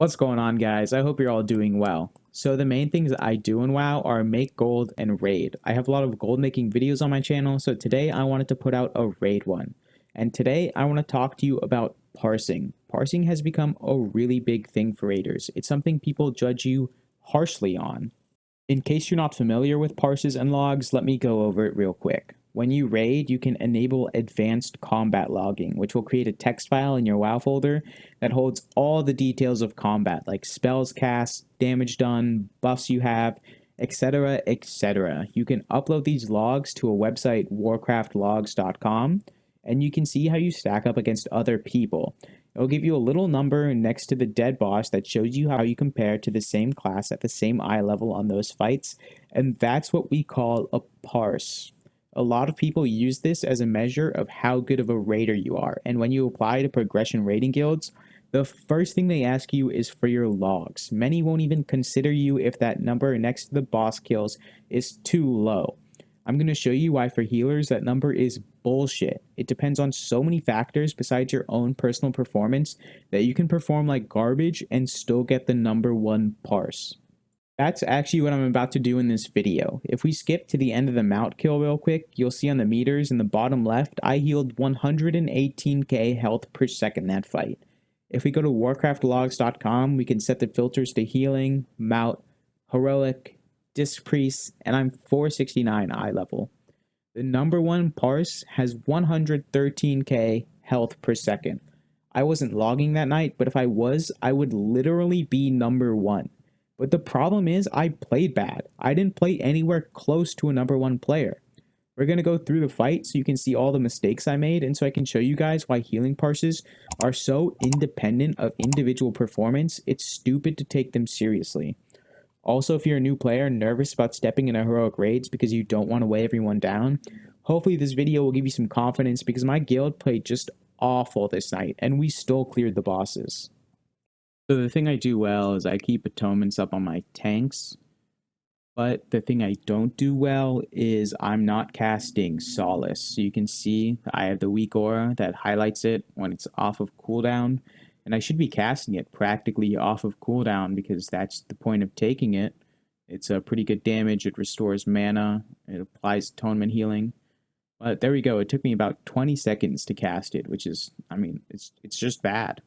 What's going on, guys? I hope you're all doing well. So the main things that I do in WoW are make gold and raid. I have a lot of gold making videos on my channel, so today I wanted to put out a raid one. And today I want to talk to you about parsing. Parsing has become a really big thing for raiders. It's something people judge you harshly on. In case you're not familiar with parses and logs, let me go over it real quick. When you raid, you can enable advanced combat logging, which will create a text file in your WoW folder that holds all the details of combat, like spells cast, damage done, buffs you have, etc., etc. You can upload these logs to a website, warcraftlogs.com, and you can see how you stack up against other people. It'll give you a little number next to the dead boss that shows you how you compare to the same class at the same eye level on those fights, and that's what we call a parse. A lot of people use this as a measure of how good of a raider you are, and when you apply to progression raiding guilds, the first thing they ask you is for your logs. Many won't even consider you if that number next to the boss kills is too low. I'm going to show you why for healers that number is bullshit. It depends on so many factors besides your own personal performance that you can perform like garbage and still get the number one parse. That's actually what I'm about to do in this video. If we skip to the end of the mount kill real quick, you'll see on the meters in the bottom left, I healed 118k health per second that fight. If we go to warcraftlogs.com, we can set the filters to healing, mount, heroic, disc priest, and I'm 469 eye level. The number one parse has 113k health per second. I wasn't logging that night, but if I was, I would literally be number one. But the problem is I played bad. I didn't play anywhere close to a number one player. We're going to go through the fight so you can see all the mistakes I made and so I can show you guys why healing parses are so independent of individual performance. It's stupid to take them seriously. Also, if you're a new player nervous about stepping into heroic raids because you don't want to weigh everyone down, hopefully this video will give you some confidence because my guild played just awful this night and we still cleared the bosses. So the thing I do well is I keep atonements up on my tanks, but the thing I don't do well is I'm not casting Solace. So you can see I have the weak aura that highlights it when it's off of cooldown, and I should be casting it practically off of cooldown because that's the point of taking it. It's a pretty good damage, it restores mana, it applies atonement healing. But there we go, it took me about 20 seconds to cast it, which is, I mean, it's just bad.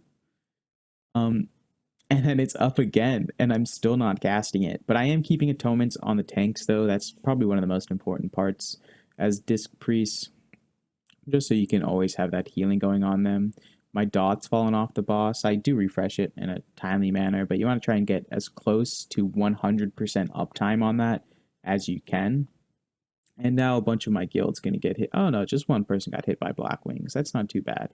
And then it's up again, and I'm still not casting it. But I am keeping atonements on the tanks, though. That's probably one of the most important parts as disc priests, just so you can always have that healing going on them. My dot's fallen off the boss. I do refresh it in a timely manner, but you want to try and get as close to 100% uptime on that as you can. And now a bunch of my guild's going to get hit. Oh, no, just one person got hit by Black Wings. That's not too bad.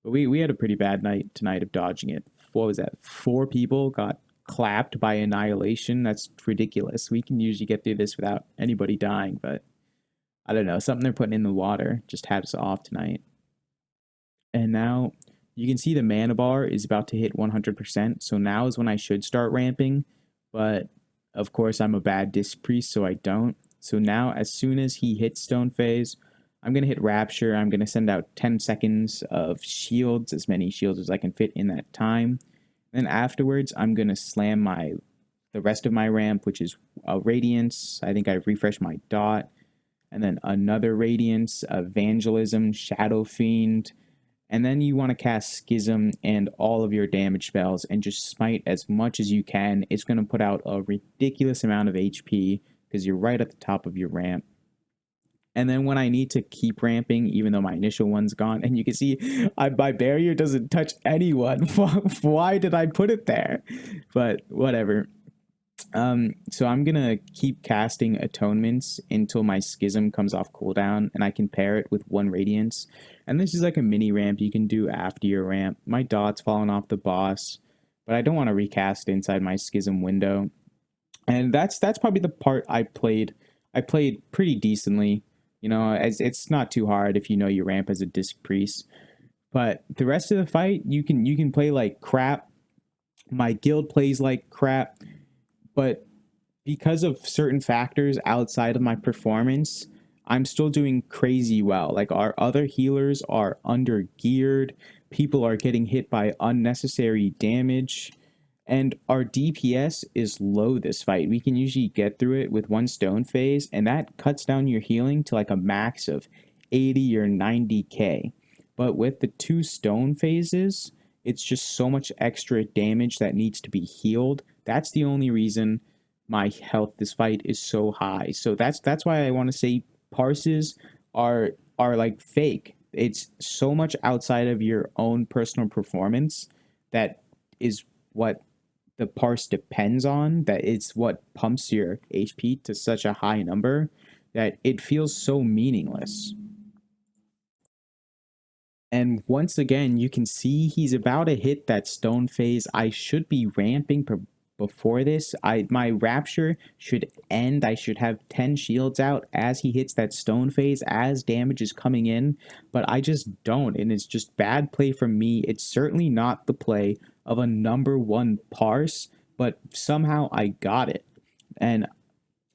But we had a pretty bad night tonight of dodging it. What was that? 4 people got clapped by annihilation. That's ridiculous. We can usually get through this without anybody dying, but I don't know. Something they're putting in the water just had us off tonight. And now you can see the mana bar is about to hit 100%. So now is when I should start ramping. But of course, I'm a bad disc priest, so I don't. So now as soon as he hits stone phase, I'm going to hit Rapture. I'm going to send out 10 seconds of shields, as many shields as I can fit in that time. Then afterwards, I'm going to slam the rest of my ramp, which is a Radiance. I think I refreshed my dot. And then another Radiance, Evangelism, Shadow Fiend. And then you want to cast Schism and all of your damage spells and just smite as much as you can. It's going to put out a ridiculous amount of HP because you're right at the top of your ramp. And then when I need to keep ramping, even though my initial one's gone, and you can see my barrier doesn't touch anyone. Why did I put it there? But whatever. So I'm going to keep casting atonements until my schism comes off cooldown, and I can pair it with 1 Radiance. And this is like a mini ramp you can do after your ramp. My dot's fallen off the boss, but I don't want to recast inside my schism window. And that's probably the part I played pretty decently. You know, it's not too hard if you know you ramp as a disc priest. But the rest of the fight, you can play like crap. My guild plays like crap. But because of certain factors outside of my performance, I'm still doing crazy well. Like our other healers are under geared. People are getting hit by unnecessary damage. And our DPS is low this fight. We can usually get through it with one stone phase, and that cuts down your healing to like a max of 80 or 90k. But with the two stone phases, it's just so much extra damage that needs to be healed. That's the only reason my health this fight is so high. So that's why I want to say parses are like fake. It's so much outside of your own personal performance that is what the parse depends on, that it's what pumps your HP to such a high number that it feels so meaningless. And once again, you can see he's about to hit that stone phase. I should be ramping before this. My rapture should end. I should have 10 shields out as he hits that stone phase, as damage is coming in, but I just don't, and it's just bad play from me. It's certainly not the play of a #1 parse, but somehow I got it. And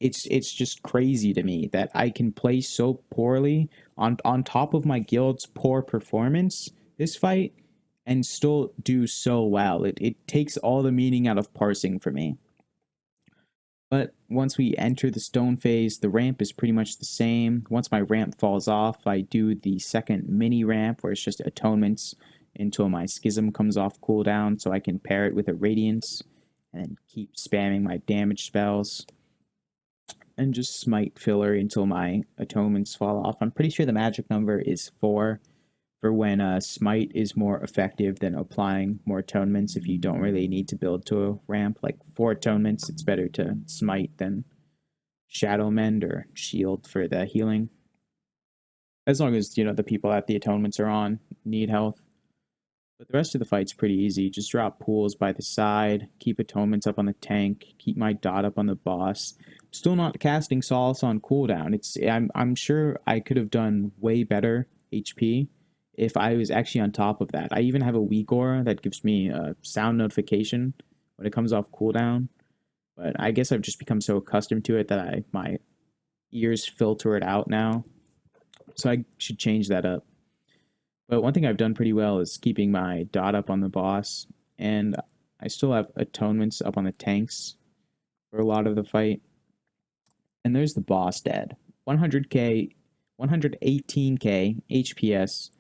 it's just crazy to me that I can play so poorly on top of my guild's poor performance this fight and still do so well. It takes all the meaning out of parsing for me. But once we enter the stone phase, the ramp is pretty much the same. Once my ramp falls off, I do the second mini ramp where it's just atonements until my schism comes off cooldown, so I can pair it with a radiance and keep spamming my damage spells and just smite filler until my atonements fall off. I'm pretty sure the magic number is 4 for when smite is more effective than applying more atonements. If you don't really need to build to a ramp, like 4 atonements, it's better to smite than shadow mend or shield for the healing. As long as, you know, the people that the atonements are on need health. But the rest of the fight's pretty easy. Just drop pools by the side, keep atonements up on the tank, keep my dot up on the boss. Still not casting Solace on cooldown. I'm sure I could have done way better HP if I was actually on top of that. I even have a weak aura that gives me a sound notification when it comes off cooldown. But I guess I've just become so accustomed to it that my ears filter it out now. So I should change that up. But one thing I've done pretty well is keeping my dot up on the boss, and I still have atonements up on the tanks for a lot of the fight. And there's the boss dead. 100k, 118k HPS,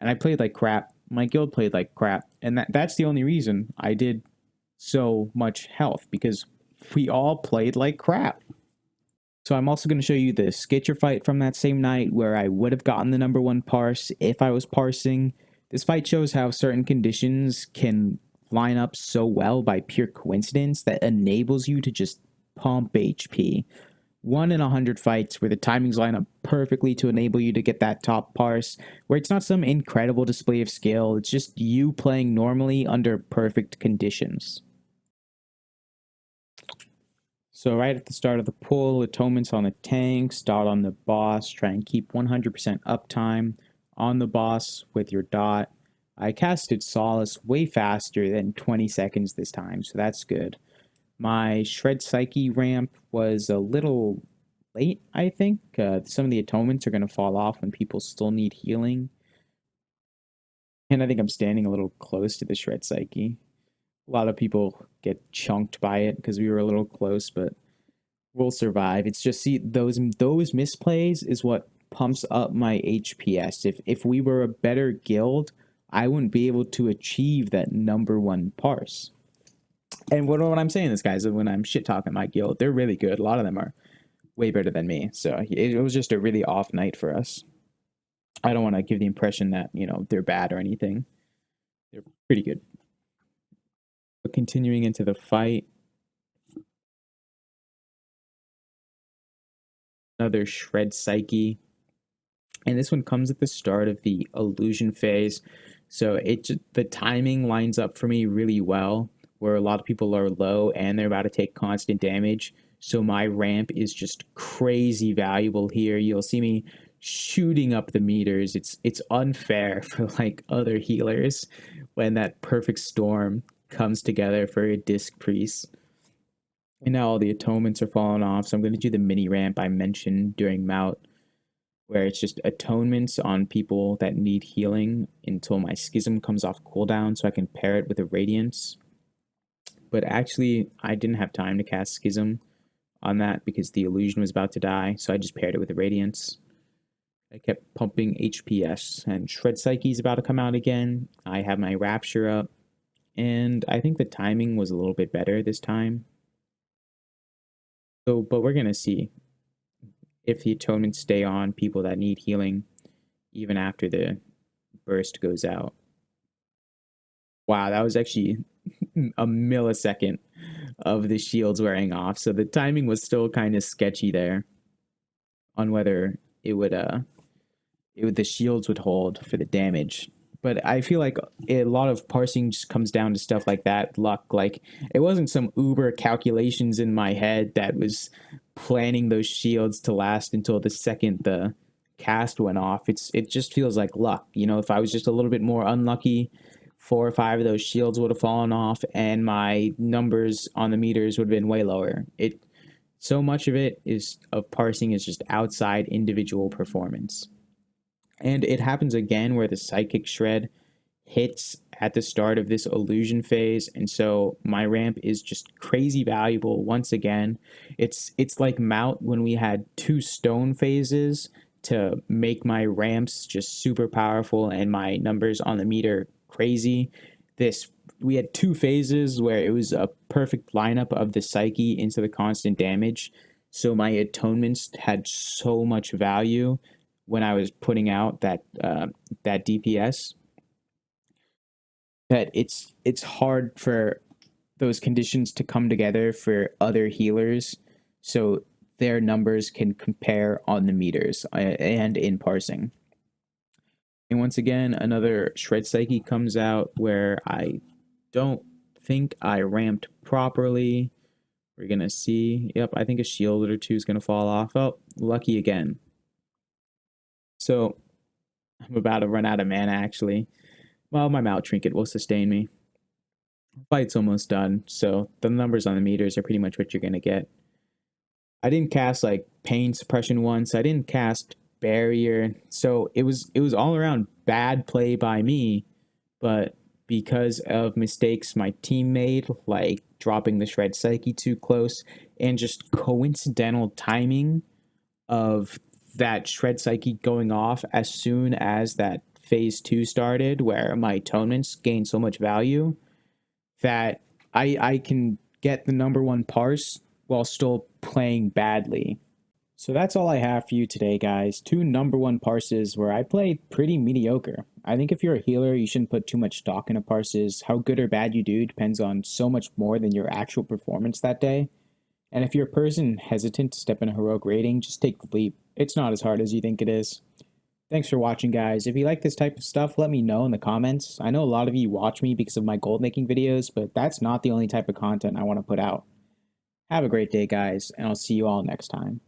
and I played like crap. My guild played like crap, and that's the only reason I did so much health, because we all played like crap. So I'm also going to show you the Skitcher fight from that same night where I would have gotten the #1 parse if I was parsing. This fight shows how certain conditions can line up so well by pure coincidence that enables you to just pump HP. 1 in 100 fights where the timings line up perfectly to enable you to get that top parse, where it's not some incredible display of skill, it's just you playing normally under perfect conditions. So right at the start of the pull, atonements on the tanks, dot on the boss, try and keep 100% uptime on the boss with your dot. I casted Solace way faster than 20 seconds this time, so that's good. My Shred Psyche ramp was a little late, I think. Some of the atonements are going to fall off when people still need healing. And I think I'm standing a little close to the Shred Psyche. A lot of people get chunked by it because we were a little close, but we'll survive. It's just, see, those misplays is what pumps up my HPS. If we were a better guild, I wouldn't be able to achieve that #1 parse. And what I'm saying this, guys, is when I'm shit talking my guild, they're really good. A lot of them are way better than me. So it was just a really off night for us. I don't want to give the impression that, you know, they're bad or anything. They're pretty good. But continuing into the fight, another Shred Psyche. And this one comes at the start of the illusion phase. So the timing lines up for me really well, where a lot of people are low and they're about to take constant damage. So my ramp is just crazy valuable here. You'll see me shooting up the meters. It's unfair for like other healers when that perfect storm comes together for a disc priest. And now all the atonements are falling off, so I'm going to do the mini ramp I mentioned during Mout, where it's just atonements on people that need healing until my schism comes off cooldown, so I can pair it with a radiance. but actually I didn't have time to cast Schism on that because the illusion was about to die, so I just paired it with the Radiance. I kept pumping HPS, and Shred Psyche is about to come out again. I have my Rapture up, and I think the timing was a little bit better this time. So, but we're gonna see if the atonements stay on people that need healing even after the burst goes out. Wow, that was actually a millisecond of the shields wearing off, so the timing was still kind of sketchy there on whether the shields would hold for the damage. But I feel like a lot of parsing just comes down to stuff like that, luck. Like, it wasn't some uber calculations in my head that was planning those shields to last until the second the cast went off. It just feels like luck. You know, if I was just a little bit more unlucky, 4 or 5 of those shields would have fallen off, and my numbers on the meters would have been way lower. So much of it is of parsing is just outside individual performance. And it happens again where the psychic shred hits at the start of this illusion phase, and so my ramp is just crazy valuable once again. It's like Mount when we had 2 stone phases to make my ramps just super powerful and my numbers on the meter crazy. We had 2 phases where it was a perfect lineup of the psyche into the constant damage, so my atonements had so much value when I was putting out that DPS, that it's hard for those conditions to come together for other healers, so their numbers can compare on the meters and in parsing. And once again, another Shred Psyche comes out where I don't think I ramped properly. We're gonna see. Yep, I think a shield or 2 is gonna fall off. Oh, lucky again. So I'm about to run out of mana, actually. Well, my Mount Trinket will sustain me. Fight's almost done, so the numbers on the meters are pretty much what you're going to get. I didn't cast, like, Pain Suppression once. I didn't cast Barrier. So it was all around bad play by me, but because of mistakes my team made, like dropping the Shred Psyche too close, and just coincidental timing of that Shred Psyche going off as soon as that phase 2 started, where my atonements gained so much value, that I can get the #1 parse while still playing badly. So that's all I have for you today, guys. 2 #1 parses where I played pretty mediocre. I think if you're a healer, you shouldn't put too much stock into parses. How good or bad you do depends on so much more than your actual performance that day. And if you're a person hesitant to step in a heroic rating, just take the leap. It's not as hard as you think it is. Thanks for watching, guys. If you like this type of stuff, let me know in the comments. I know a lot of you watch me because of my gold making videos, but that's not the only type of content I want to put out. Have a great day, guys, and I'll see you all next time.